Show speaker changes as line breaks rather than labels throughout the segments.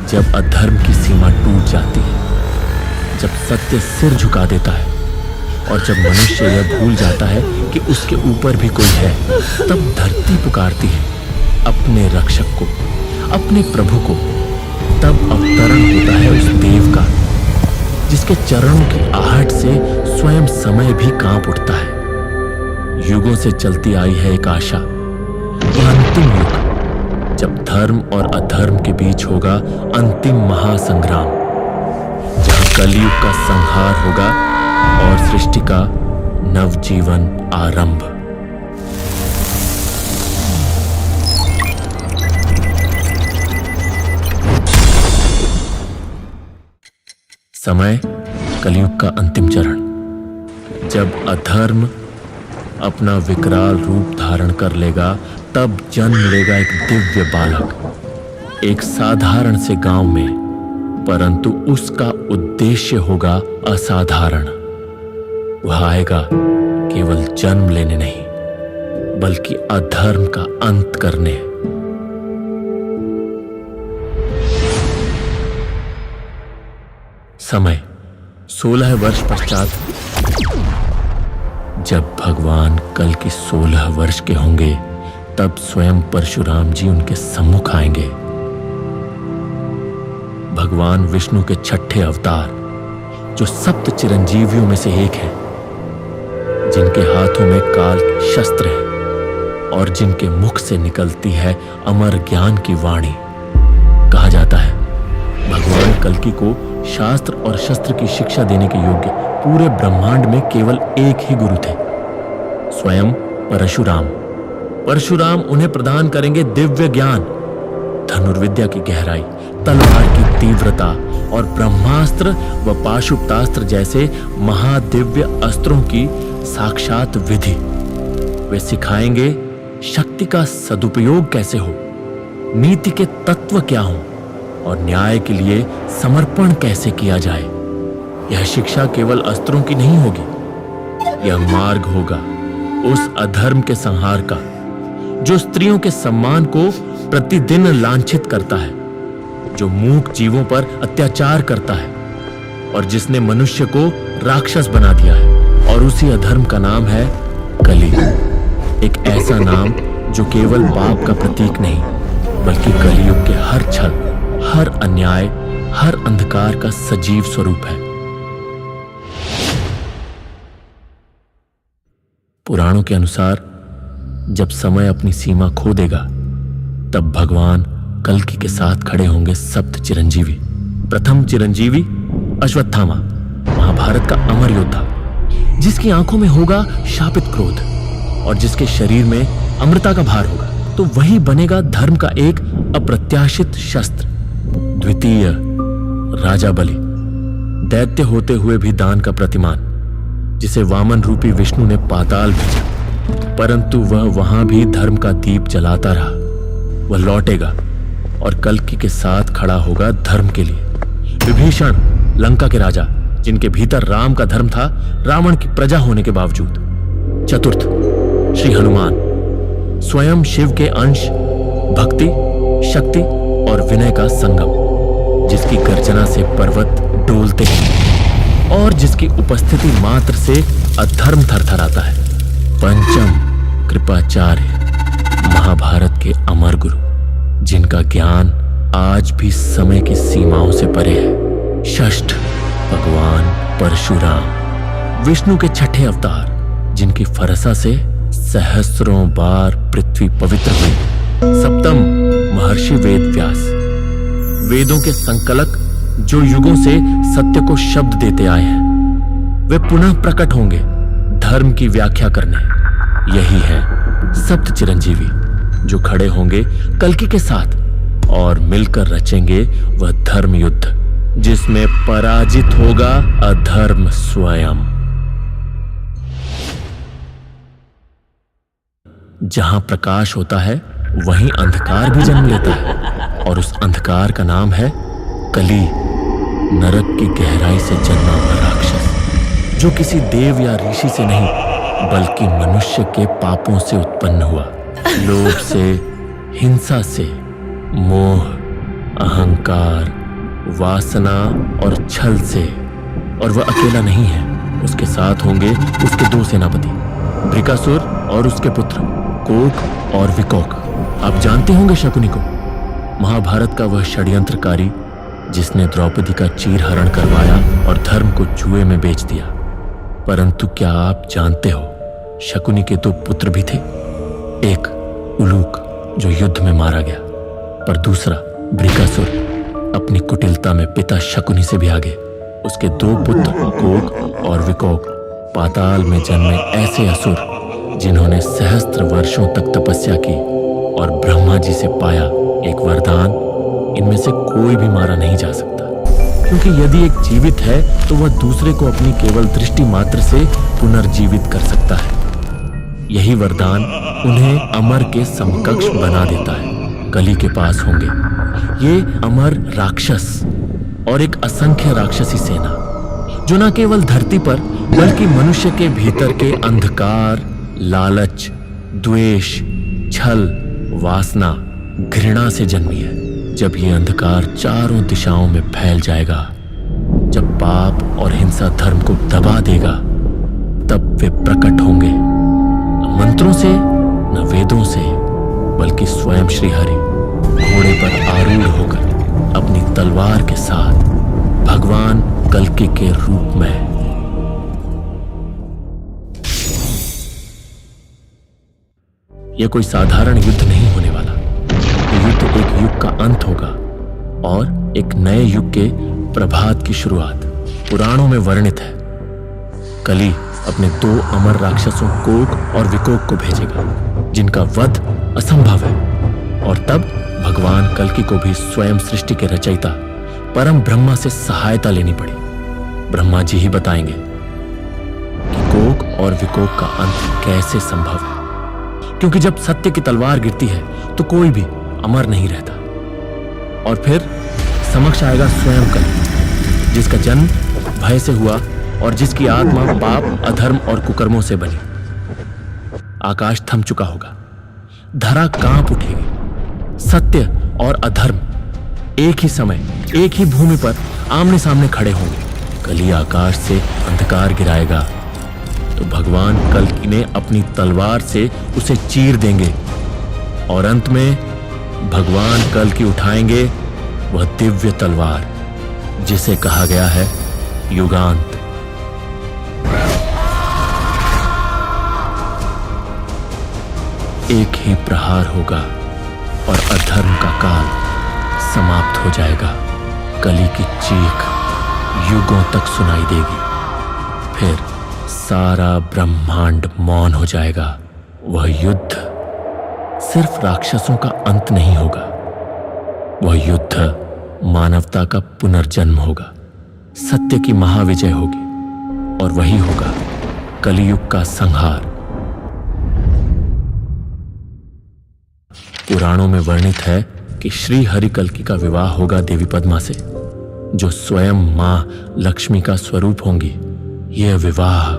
जब अधर्म की सीमा टूट जाती है, जब सत्य सिर झुका देता है और जब मनुष्य यह भूल जाता है कि उसके ऊपर भी कोई है, तब धरती पुकारती है अपने रक्षक को, अपने प्रभु को। तब अवतरण होता है उस देव का, जिसके चरणों की आहट से स्वयं समय भी कांप उठता है। युगों से चलती आई है एक आशा, वह अंतिम युग, जब धर्म और अधर्म के बीच होगा अंतिम महासंग्राम, जहां कलयुग का संहार होगा और सृष्टि का नवजीवन आरंभ। समय कलयुग का अंतिम चरण, जब अधर्म अपना विकराल रूप धारण कर लेगा, तब जन्म लेगा एक दिव्य बालक, एक साधारण से गांव में, परंतु उसका उद्देश्य होगा असाधारण। वह आएगा केवल जन्म लेने नहीं, बल्कि अधर्म का अंत करने। समय 16 वर्ष पश्चात, जब भगवान कल के 16 वर्ष के होंगे, तब स्वयं परशुराम जी उनके सम्मुख आएंगे। भगवान विष्णु के छठे अवतार, जो सप्त चिरंजीवियों में से एक है, जिनके हाथों में काल के शस्त्र है और जिनके मुख से निकलती है अमर ज्ञान की वाणी। कहा जाता है भगवान कल्कि को शास्त्र और शस्त्र की शिक्षा देने के योग्य पूरे ब्रह्मांड में केवल एक ही गुरु थे, स्वयं परशुराम। परशुराम उन्हें प्रदान करेंगे दिव्य ज्ञान, धनुर्विद्या की गहराई, तलवार की तीव्रता और ब्रह्मास्त्र व पाशुपतास्त्र जैसे महादिव्य अस्त्रों की साक्षात विधि। वे सिखाएंगे शक्ति का सदुपयोग कैसे हो, नीति के तत्व क्या हो और न्याय के लिए समर्पण कैसे किया जाए। यह शिक्षा केवल अस्त्रों की नहीं होगी, यह मार्ग होगा उस अधर्म के संहार का, जो स्त्रियों के सम्मान को प्रतिदिन लांछित करता है, जो मूक जीवों पर अत्याचार करता है और जिसने मनुष्य को राक्षस बना दिया है। और उसी अधर्म का नाम है कली, एक ऐसा नाम जो केवल पाप का प्रतीक नहीं, बल्कि कलियुग के हर छल, हर अन्याय, हर अंधकार का सजीव स्वरूप है। पुराणों के अनुसार जब समय अपनी सीमा खो देगा, तब भगवान कल्कि के साथ खड़े होंगे सप्त चिरंजीवी। प्रथम चिरंजीवी अश्वत्थामा, महाभारत का अमर योद्धा, जिसकी आंखों में होगा शापित क्रोध और जिसके शरीर में अमृता का भार होगा, तो वही बनेगा धर्म का एक अप्रत्याशित शस्त्र। द्वितीय राजा बलि, दैत्य होते हुए भी दान का प्रतिमान, जिसे वामन रूपी विष्णु ने पाताल भेजा, परंतु वह वहां भी धर्म का दीप जलाता रहा। वह लौटेगा और कल्कि के साथ खड़ा होगा धर्म के लिए। विभीषण, लंका के राजा, जिनके भीतर राम का धर्म था, रावण की प्रजा होने के बावजूद। चतुर्थ श्री हनुमान, स्वयं शिव के अंश, भक्ति, शक्ति और विनय का संगम, जिसकी गर्जना से पर्वत डोलते हैं और जिसकी उपस्थिति मात्र से अधर्म थरथराता है। पंचम कृपाचार्य, महाभारत के अमर गुरु, जिनका ज्ञान आज भी समय की सीमाओं से परे है। षष्ठ भगवान परशुराम, विष्णु के छठे अवतार, जिनकी फरसा से सहस्रों बार पृथ्वी पवित्र हुई। सप्तम महर्षि वेद व्यास, वेदों के संकलक, जो युगों से सत्य को शब्द देते आए हैं। वे पुनः प्रकट होंगे धर्म की व्याख्या करने। यही है सप्त चिरंजीवी, जो खड़े होंगे कल्कि के साथ और मिलकर रचेंगे वह धर्म युद्ध, जिसमें पराजित होगा अधर्म स्वयं। जहां प्रकाश होता है, वहीं अंधकार भी जन्म लेता है, और उस अंधकार का नाम है कली, नरक की गहराई से जन्मा हुआ राक्षस, जो किसी देव या ऋषि से नहीं, बल्कि मनुष्य के पापों से उत्पन्न हुआ। लोभ से, हिंसा से, मोह, अहंकार, वासना और छल से। और वह अकेला नहीं है, उसके साथ होंगे उसके दो सेनापति, बृकासुर और उसके पुत्र कोक और विकोक। आप जानते होंगे शकुनी को, महाभारत का वह षड्यंत्रकारी जिसने द्रौपदी का चीरहरण करवाया और धर्म को जुए में बेच दिया। परंतु क्या आप जानते हो, शकुनी के दो पुत्र भी थे। एक उलूक जो युद्ध में मारा गया, पर दूसरा बृकासुर अपनी कुटिलता में पिता शकुनी से भी आगे। उसके दो पुत्र कोक और विकोक पाताल में जन्मे ऐसे असुर जिन्होंने सहस्त्र वर्षों तक तपस्या की और ब्रह्मा जी से पाया एक वरदान, इनमें से कोई भी मारा नहीं जा सकता, क्योंकि यदि एक जीवित है तो वह दूसरे को अपनी केवल दृष्टि मात्र से पुनर्जीवित कर सकता है। यही वरदान उन्हें अमर के समकक्ष बना देता है। कली के पास होंगे ये अमर राक्षस और एक असंख्य राक्षसी सेना, जो न केवल धरती पर बल्कि मनुष्य के भीतर के अंधकार, लालच, द्वेष, छल, वासना, घृणा से जन्मी है। जब ये अंधकार चारों दिशाओं में फैल जाएगा, जब पाप और हिंसा धर्म को दबा देगा, तब वे प्रकट होंगे, न मंत्रों से न वेदों से, बल्कि स्वयं श्री हरि घोड़े पर आरूढ़ होकर अपनी तलवार के साथ भगवान कल्कि के रूप में। यह कोई साधारण युद्ध नहीं होने वाला। यह युद्ध एक युग का अंत होगा और एक नए युग के प्रभात की शुरुआत। पुराणों में वर्णित है, कली अपने दो अमर राक्षसों कोक और विकोक को भेजेगा, जिनका वध असंभव है। और तब भगवान कल्कि को भी स्वयं सृष्टि के रचयिता परम ब्रह्मा से सहायता लेनी पड़ी। ब्रह्मा जी ही बताएंगे कि कोक और विकोक का अंत कैसे संभव है, क्योंकि जब सत्य की तलवार गिरती है तो कोई भी अमर नहीं रहता। और फिर समक्ष आएगा स्वयं कल्कि, जिसका जन्म भय से हुआ और जिसकी आत्मा पाप, अधर्म और कुकर्मों से बनी। आकाश थम चुका होगा, धरा कांप उठेगी, सत्य और अधर्म एक ही समय, एक ही भूमि पर आमने सामने खड़े होंगे। कली आकाश से अंधकार गिराएगा तो भगवान कल्कि ने अपनी तलवार से उसे चीर देंगे और अंत में भगवान कल्कि उठाएंगे वह दिव्य तलवार, जिसे कहा गया है युगांत। एक ही प्रहार होगा और अधर्म का काल समाप्त हो जाएगा। कली की चीख युगों तक सुनाई देगी। फिर सारा ब्रह्मांड मौन हो जाएगा। वह युद्ध सिर्फ राक्षसों का अंत नहीं होगा, वह युद्ध मानवता का पुनर्जन्म होगा। सत्य की महाविजय होगी और वही होगा कलियुग का संहार। पुराणों में वर्णित है कि श्री हरि कल्कि का विवाह होगा देवी पद्मा से, जो स्वयं मां लक्ष्मी का स्वरूप होंगी। यह विवाह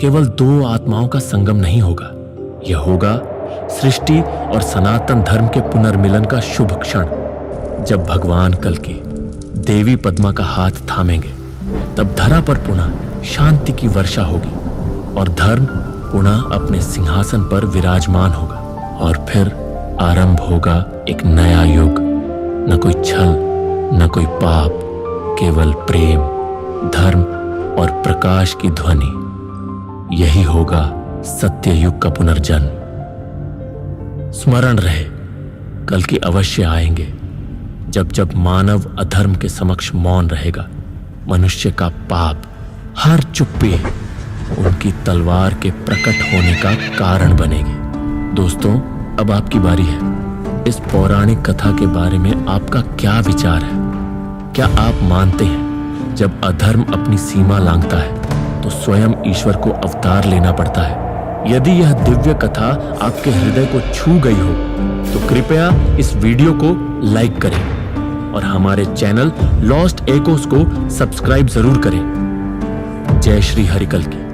केवल दो आत्माओं का संगम नहीं होगा, यह होगा सृष्टि और सनातन धर्म के पुनर्मिलन का शुभ क्षण। जब भगवान कल्कि देवी पद्मा का हाथ थामेंगे, तब धरा पर पुनः शांति की वर्षा होगी और धर्म पुनः अपने सिंहासन पर विराजमान होगा। और फिर आरंभ होगा एक नया युग। न कोई छल, न कोई पाप, केवल प्रेम, धर्म और प्रकाश की ध्वनि। यही होगा सत्य युग का पुनर्जन्म। स्मरण रहे, कल्कि अवश्य आएंगे। जब जब मानव अधर्म के समक्ष मौन रहेगा, मनुष्य का पाप, हर चुप्पी उनकी तलवार के प्रकट होने का कारण बनेगी। दोस्तों, अब आपकी बारी है। इस पौराणिक कथा के बारे में आपका क्या विचार है? क्या आप मानते हैं जब अधर्म अपनी सीमा लांघता है तो स्वयं ईश्वर को अवतार लेना पड़ता है? यदि यह दिव्य कथा आपके हृदय को छू गई हो तो कृपया इस वीडियो को लाइक करें और हमारे चैनल लॉस्ट एकोस को सब्सक्राइब जरूर करें। जय श्री हरि कल्कि।